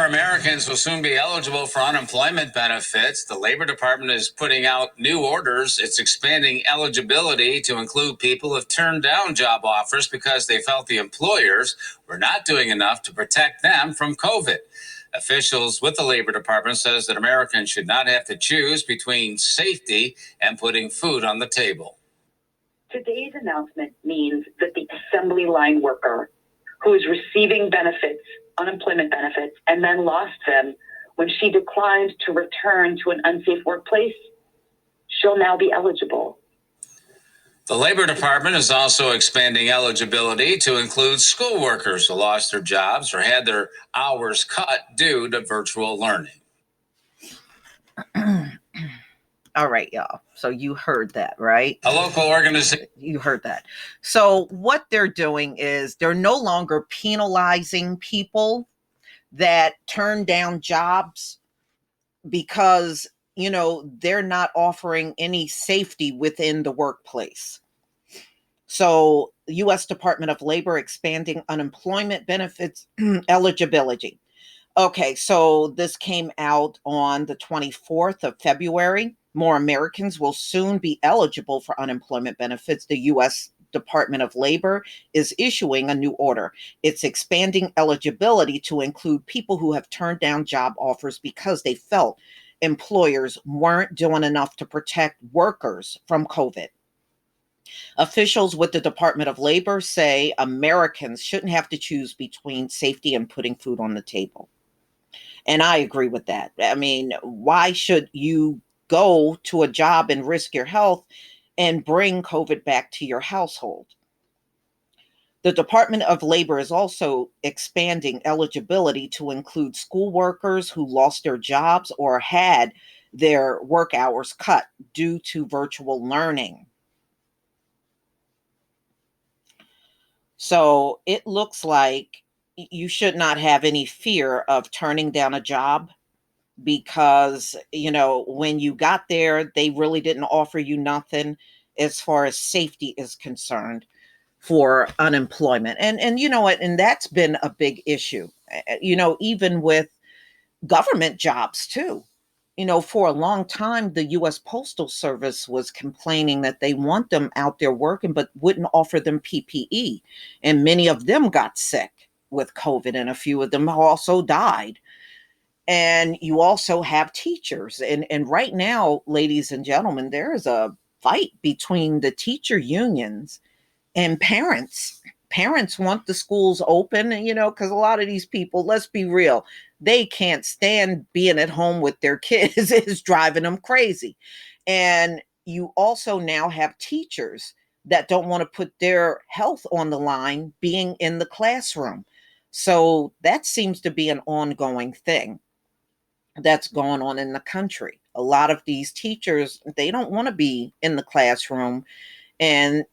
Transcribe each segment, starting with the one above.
more Americans will soon be eligible for unemployment benefits. The Labor Department is putting out new orders. It's expanding eligibility to include people who have turned down job offers because they felt the employers were not doing enough to protect them from COVID. Officials with the Labor Department says that Americans should not have to choose between safety and putting food on the table. Today's announcement means that the assembly line worker who is receiving benefits, unemployment benefits, and then lost them when she declined to return to an unsafe workplace, she'll now be eligible. The Labor Department is also expanding eligibility to include school workers who lost their jobs or had their hours cut due to virtual learning. All right, y'all. So you heard that, right? A local organization. You heard that. So what they're doing is they're no longer penalizing people that turn down jobs because, they're not offering any safety within the workplace. So U.S. Department of Labor expanding unemployment benefits eligibility. Okay, so this came out on the 24th of February. More Americans will soon be eligible for unemployment benefits. The U.S. Department of Labor is issuing a new order. It's expanding eligibility to include people who have turned down job offers because they felt employers weren't doing enough to protect workers from COVID. Officials with the Department of Labor say Americans shouldn't have to choose between safety and putting food on the table. And I agree with that. I mean, why should you go to a job and risk your health and bring COVID back to your household? The Department of Labor is also expanding eligibility to include school workers who lost their jobs or had their work hours cut due to virtual learning. So it looks like you should not have any fear of turning down a job because, when you got there, they really didn't offer you nothing as far as safety is concerned for unemployment. And you know what? And that's been a big issue, even with government jobs too. For a long time, the U.S. Postal Service was complaining that they want them out there working, but wouldn't offer them PPE. And many of them got sick with COVID, and a few of them also died. And you also have teachers. And right now, ladies and gentlemen, there is a fight between the teacher unions and parents. Parents want the schools open, because a lot of these people, let's be real, they can't stand being at home with their kids. It's driving them crazy. And you also now have teachers that don't want to put their health on the line being in the classroom. So that seems to be an ongoing thing that's going on in the country. A lot of these teachers, they don't want to be in the classroom. And,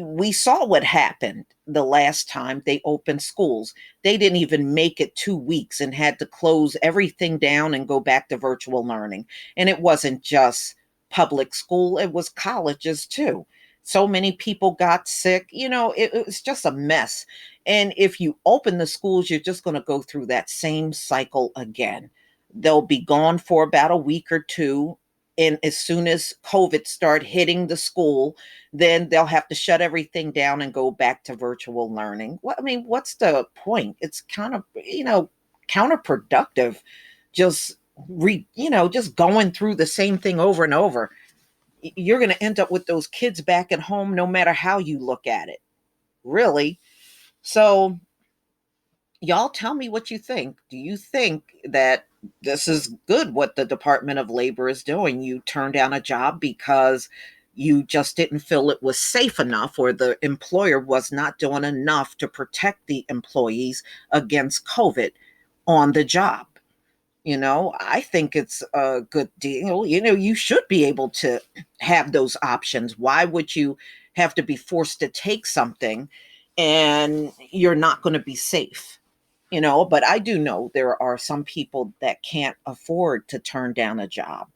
we saw what happened the last time they opened schools. They didn't even make it 2 weeks and had to close everything down and go back to virtual learning. And it wasn't just public school, it was colleges too. So many people got sick. It was just a mess. And if you open the schools, you're just going to go through that same cycle again. They'll be gone for about a week or two. And as soon as COVID start hitting the school, then they'll have to shut everything down and go back to virtual learning. What's the point? It's kind of, counterproductive. Just going through the same thing over and over. You're going to end up with those kids back at home, no matter how you look at it. Really. So y'all tell me what you think. Do you think that this is good what the Department of Labor is doing? You turned down a job because you just didn't feel it was safe enough, or the employer was not doing enough to protect the employees against COVID on the job. I think it's a good deal. You should be able to have those options. Why would you have to be forced to take something and you're not going to be safe? But I do know there are some people that can't afford to turn down a job,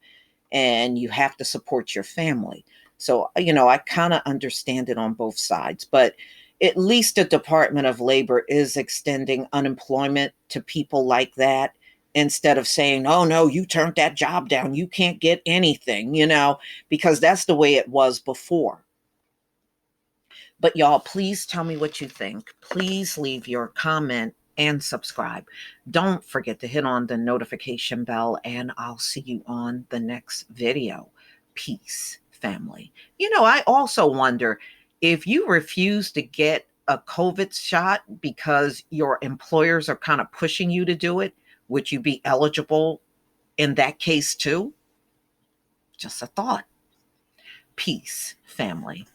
and you have to support your family. So, I kind of understand it on both sides, but at least the Department of Labor is extending unemployment to people like that instead of saying, oh no, you turned that job down, you can't get anything, because that's the way it was before. But y'all, please tell me what you think. Please leave your comment and subscribe. Don't forget to hit on the notification bell, and I'll see you on the next video. Peace, family. I also wonder, if you refuse to get a COVID shot because your employers are kind of pushing you to do it, would you be eligible in that case too? Just a thought. Peace, family.